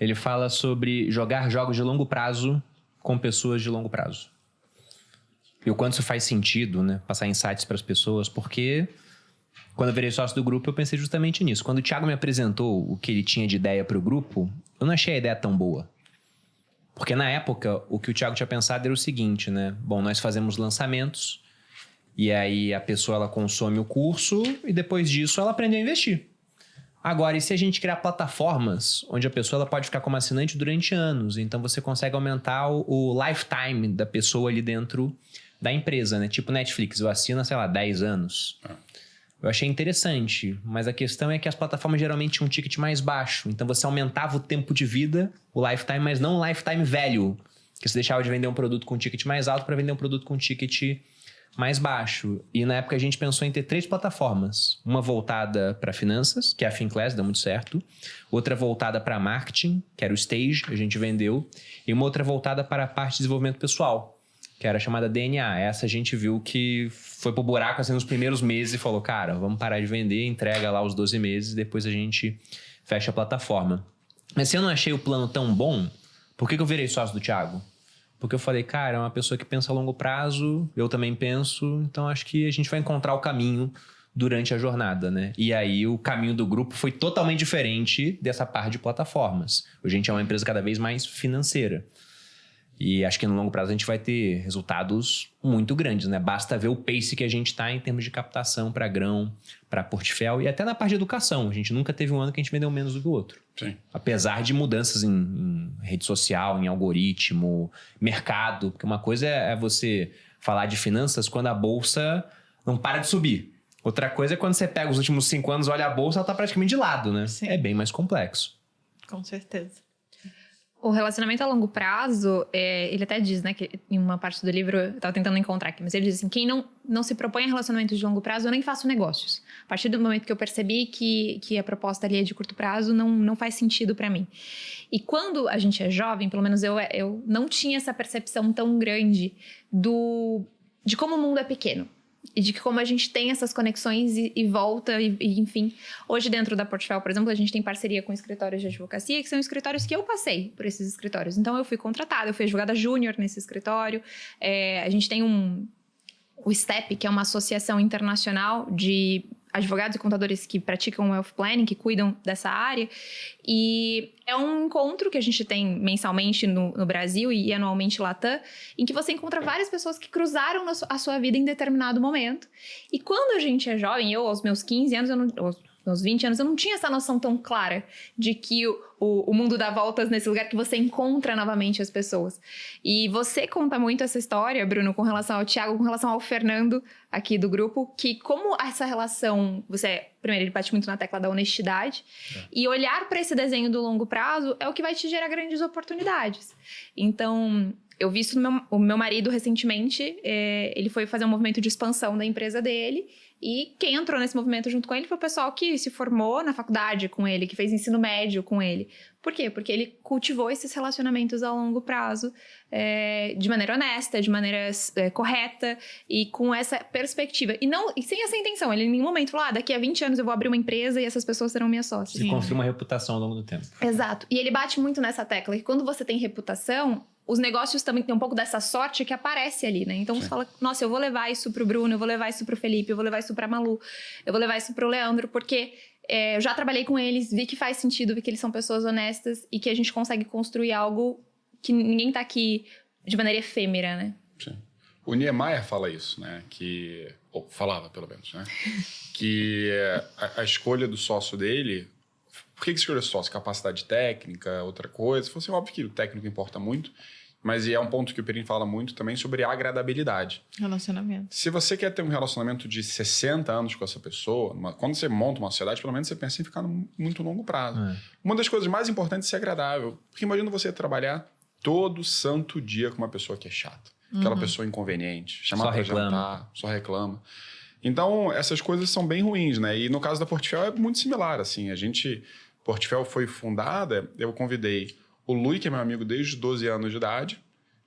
Ele fala sobre jogar jogos de longo prazo com pessoas de longo prazo. E o quanto isso faz sentido, né? Passar insights para as pessoas, porque quando eu virei sócio do grupo, eu pensei justamente nisso. Quando o Thiago me apresentou o que ele tinha de ideia para o grupo, eu não achei a ideia tão boa. Porque na época, o que o Thiago tinha pensado era o seguinte, né? Bom, nós fazemos lançamentos, e aí a pessoa ela consome o curso, e depois disso ela aprende a investir. Agora, e se a gente criar plataformas onde a pessoa ela pode ficar como assinante durante anos? Então você consegue aumentar o lifetime da pessoa ali dentro da empresa, né? Tipo Netflix, eu assino, sei lá, 10 anos. Eu achei interessante, mas a questão é que as plataformas geralmente tinham um ticket mais baixo. Então você aumentava o tempo de vida, o lifetime, mas não o lifetime value. Que você deixava de vender um produto com um ticket mais alto para vender um produto com um ticket mais baixo. E na época a gente pensou em ter 3 plataformas. Uma voltada para finanças, que é a Finclass, deu muito certo. Outra voltada para marketing, que era o Stage, a gente vendeu. E uma outra voltada para a parte de desenvolvimento pessoal, que era chamada DNA. Essa a gente viu que foi pro buraco assim nos primeiros meses e falou, cara, vamos parar de vender, entrega lá os 12 meses, depois a gente fecha a plataforma. Mas se eu não achei o plano tão bom, por que eu virei sócio do Thiago? Porque eu falei, cara, é uma pessoa que pensa a longo prazo, eu também penso, então acho que a gente vai encontrar o caminho durante a jornada, né? E aí o caminho do grupo foi totalmente diferente dessa parte de plataformas. Hoje a gente é uma empresa cada vez mais financeira. E acho que no longo prazo a gente vai ter resultados muito grandes, né? Basta ver o pace que a gente está em termos de captação para grão, para portfólio e até na parte de educação. A gente nunca teve um ano que a gente vendeu menos do que o outro. Sim. Apesar de mudanças em rede social, em algoritmo, mercado. Porque uma coisa é você falar de finanças quando a bolsa não para de subir. Outra coisa é quando você pega os últimos 5 anos, olha a bolsa, ela está praticamente de lado, né? Sim. É bem mais complexo. Com certeza. O relacionamento a longo prazo, ele até diz, né, que em uma parte do livro, eu estava tentando encontrar aqui, mas ele diz assim, quem não se propõe a relacionamentos de longo prazo, eu nem faço negócios. A partir do momento que eu percebi que a proposta ali é de curto prazo, não faz sentido para mim. E quando a gente é jovem, pelo menos eu não tinha essa percepção tão grande de como o mundo é pequeno. E de que como a gente tem essas conexões e volta, e enfim. Hoje dentro da Portfólio, por exemplo, a gente tem parceria com escritórios de advocacia, que são escritórios que eu passei por esses escritórios. Então eu fui contratada, eu fui advogada júnior nesse escritório. A gente tem o STEP, que é uma associação internacional de advogados e contadores que praticam wealth planning, que cuidam dessa área. E é um encontro que a gente tem mensalmente no Brasil e anualmente Latam, em que você encontra várias pessoas que cruzaram a sua vida em determinado momento. E quando a gente é jovem, eu aos meus 15 anos, aos 20 anos, eu não tinha essa noção tão clara de que o mundo dá voltas nesse lugar que você encontra novamente as pessoas. E você conta muito essa história, Bruno, com relação ao Thiago, com relação ao Fernando aqui do grupo, que como essa relação, primeiro, ele bate muito na tecla da honestidade, e olhar para esse desenho do longo prazo é o que vai te gerar grandes oportunidades. Então, eu vi isso o meu marido recentemente, ele foi fazer um movimento de expansão da empresa dele, e quem entrou nesse movimento junto com ele foi o pessoal que se formou na faculdade com ele, que fez ensino médio com ele. Por quê? Porque ele cultivou esses relacionamentos a longo prazo, de maneira honesta, de maneira correta e com essa perspectiva. E sem essa intenção. Ele em nenhum momento falou, daqui a 20 anos eu vou abrir uma empresa e essas pessoas serão minhas sócias. E construir uma reputação ao longo do tempo. Exato. E ele bate muito nessa tecla, que quando você tem reputação, os negócios também têm um pouco dessa sorte que aparece ali, né? Então, você fala, nossa, eu vou levar isso pro Bruno, eu vou levar isso pro Felipe, eu vou levar isso pra Malu, eu vou levar isso pro Leandro, porque eu já trabalhei com eles, vi que faz sentido, vi que eles são pessoas honestas e que a gente consegue construir algo que ninguém tá aqui de maneira efêmera, né? Sim. O Niemeyer fala isso, né? Ou falava, pelo menos, né? Que a escolha do sócio dele... Por que escolheu sócio? Capacidade técnica, outra coisa. Se fosse óbvio que o técnico importa muito, mas é um ponto que o Perin fala muito também sobre agradabilidade. Relacionamento. Se você quer ter um relacionamento de 60 anos com essa pessoa, quando você monta uma sociedade, pelo menos você pensa em ficar no muito longo prazo. Uma das coisas mais importantes é ser agradável. Porque imagina você trabalhar todo santo dia com uma pessoa que é chata. Aquela pessoa inconveniente, chamar pra jantar, só reclama. Então, essas coisas são bem ruins, né? E no caso da Portfólio é muito similar, assim. Portfólio foi fundada, eu convidei o Lui, que é meu amigo desde 12 anos de idade,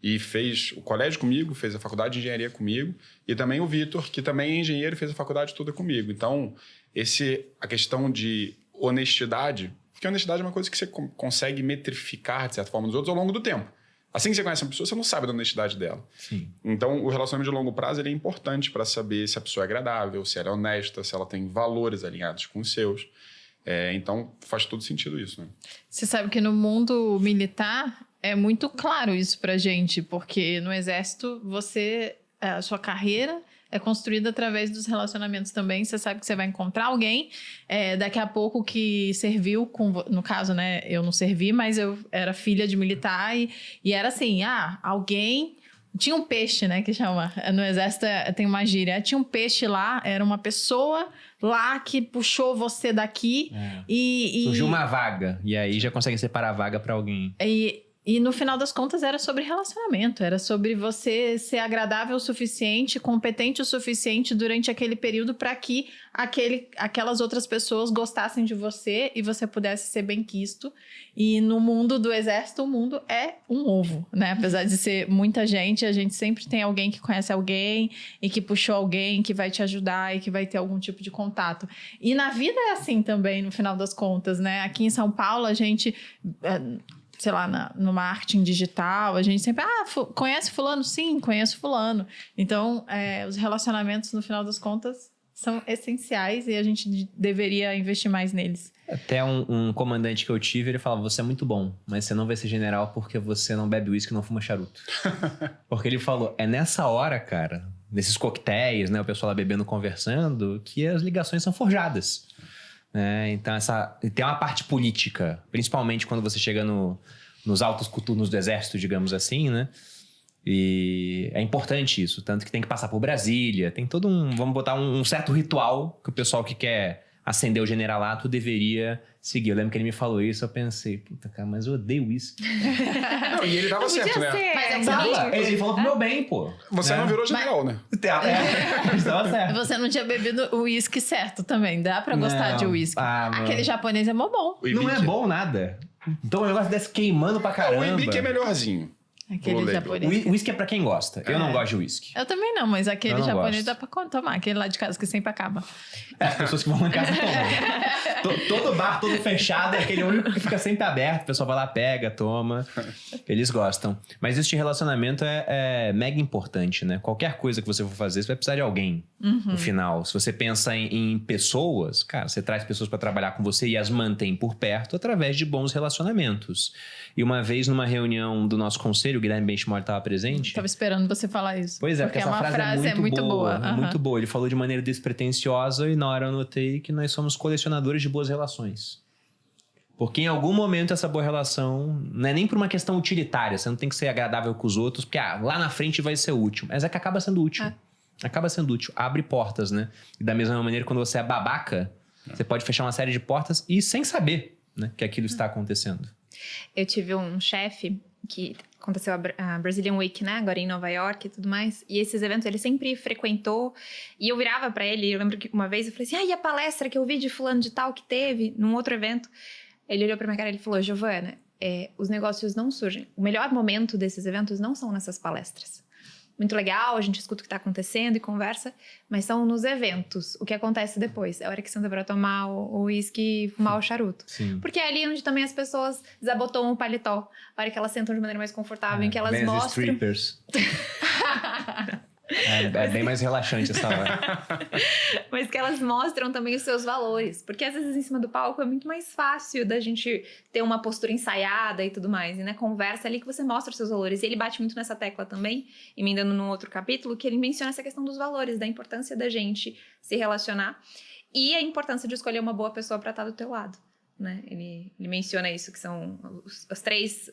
e fez o colégio comigo, fez a faculdade de engenharia comigo, e também o Vitor, que também é engenheiro e fez a faculdade toda comigo. Então, a questão de honestidade, Porque a honestidade é uma coisa que você consegue metrificar, de certa forma, nos outros ao longo do tempo. Assim que você conhece uma pessoa, você não sabe da honestidade dela. Sim. Então, o relacionamento de longo prazo ele é importante para saber se a pessoa é agradável, se ela é honesta, se ela tem valores alinhados com os seus. Então, faz todo sentido isso, né? Você sabe que no mundo militar é muito claro isso pra gente, porque no exército a sua carreira é construída através dos relacionamentos também. Você sabe que você vai encontrar alguém daqui a pouco que serviu, no caso, né? Eu não servi, mas eu era filha de militar e era assim, alguém... Tinha um peixe, né, que chama. No exército tem uma gíria. Tinha um peixe lá, era uma pessoa lá que puxou você daqui Surgiu uma vaga, e aí já consegue separar a vaga pra alguém. E no final das contas era sobre relacionamento, era sobre você ser agradável o suficiente, competente o suficiente durante aquele período para que aquelas outras pessoas gostassem de você e você pudesse ser benquisto. E no mundo do exército, o mundo é um ovo, né? Apesar de ser muita gente, a gente sempre tem alguém que conhece alguém e que puxou alguém, que vai te ajudar e que vai ter algum tipo de contato. E na vida é assim também, no final das contas, né? Aqui em São Paulo, a gente... sei lá, no marketing digital, a gente sempre, conhece fulano? Sim, conheço fulano. Então, os relacionamentos, no final das contas, são essenciais e a gente deveria investir mais neles. Até um comandante que eu tive, ele falava, você é muito bom, mas você não vai ser general porque você não bebe uísque e não fuma charuto. Porque ele falou, é nessa hora, cara, nesses coquetéis, né, o pessoal lá bebendo, conversando, que as ligações são forjadas. Então, tem uma parte política, principalmente quando você chega nos altos coturnos do exército, digamos assim, né? E é importante isso, tanto que tem que passar por Brasília, tem todo vamos botar um certo ritual que o pessoal que quer ascender o generalato deveria seguir. Eu lembro que ele me falou isso, eu pensei, puta, cara, mas eu odeio isso. Não, e ele tava certo, né? Mas Ele falou pro meu bem, pô. Você não virou general, né? Estava certo. você não tinha bebido o uísque certo também, dá pra gostar de uísque. Aquele japonês é mó bom. Não é bom nada. Então o negócio desse queimando pra caramba. O Ibique é melhorzinho. Aquele japonês. O uísque é pra quem gosta. Eu não gosto de uísque. Eu também não, mas aquele não japonês gosto. dá pra tomar. Aquele lá de casa que sempre acaba. As pessoas que vão lá em casa tomam. Todo bar, todo fechado, é aquele único que fica sempre aberto. O pessoal vai lá, pega, toma. Eles gostam. Mas este relacionamento é mega importante, né? Qualquer coisa que você for fazer, você vai precisar de alguém no final. Se você pensa em pessoas, cara, você traz pessoas pra trabalhar com você e as mantém por perto através de bons relacionamentos. E uma vez numa reunião do nosso conselho, o Guilherme Benchimol estava presente. Tava esperando você falar isso. Pois é, porque essa frase é muito boa. Uhum. Muito boa. Ele falou de maneira despretensiosa e na hora eu notei que nós somos colecionadores de boas relações. Porque em algum momento essa boa relação não é nem por uma questão utilitária, você não tem que ser agradável com os outros, porque lá na frente vai ser útil. Mas é que acaba sendo útil. Acaba sendo útil. Abre portas, né? E da mesma maneira, quando você é babaca, você pode fechar uma série de portas e sem saber, né, que aquilo está acontecendo. Eu tive um chefe que aconteceu a Brazilian Week, né? Agora em Nova York e tudo mais. E esses eventos ele sempre frequentou. E eu virava pra ele, eu lembro que uma vez eu falei assim, e a palestra que eu vi de fulano de tal que teve num outro evento? Ele olhou pra minha cara e ele falou, Giovana, os negócios não surgem. O melhor momento desses eventos não são nessas palestras. Muito legal, a gente escuta o que está acontecendo e conversa, mas são nos eventos. O que acontece depois? É a hora que senta para tomar o uísque e fumar o charuto. Sim. Porque é ali onde também as pessoas desabotoam o paletó. A hora que elas sentam de maneira mais confortável, em que elas mostram... strippers. É bem mais relaxante essa hora. Mas que elas mostram também os seus valores. Porque às vezes em cima do palco é muito mais fácil da gente ter uma postura ensaiada e tudo mais. E na conversa ali que você mostra os seus valores. E ele bate muito nessa tecla também, emendando num outro capítulo, que ele menciona essa questão dos valores, da importância da gente se relacionar. E a importância de escolher uma boa pessoa para estar do teu lado. Né? Ele menciona isso, que são as três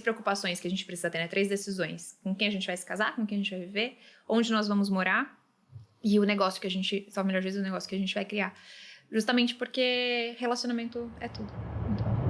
preocupações que a gente precisa ter, né? 3 decisões. Com quem a gente vai se casar, com quem a gente vai viver, onde nós vamos morar e o negócio que a gente... Só o melhor juízo, o negócio que a gente vai criar. Justamente porque relacionamento é tudo. Então...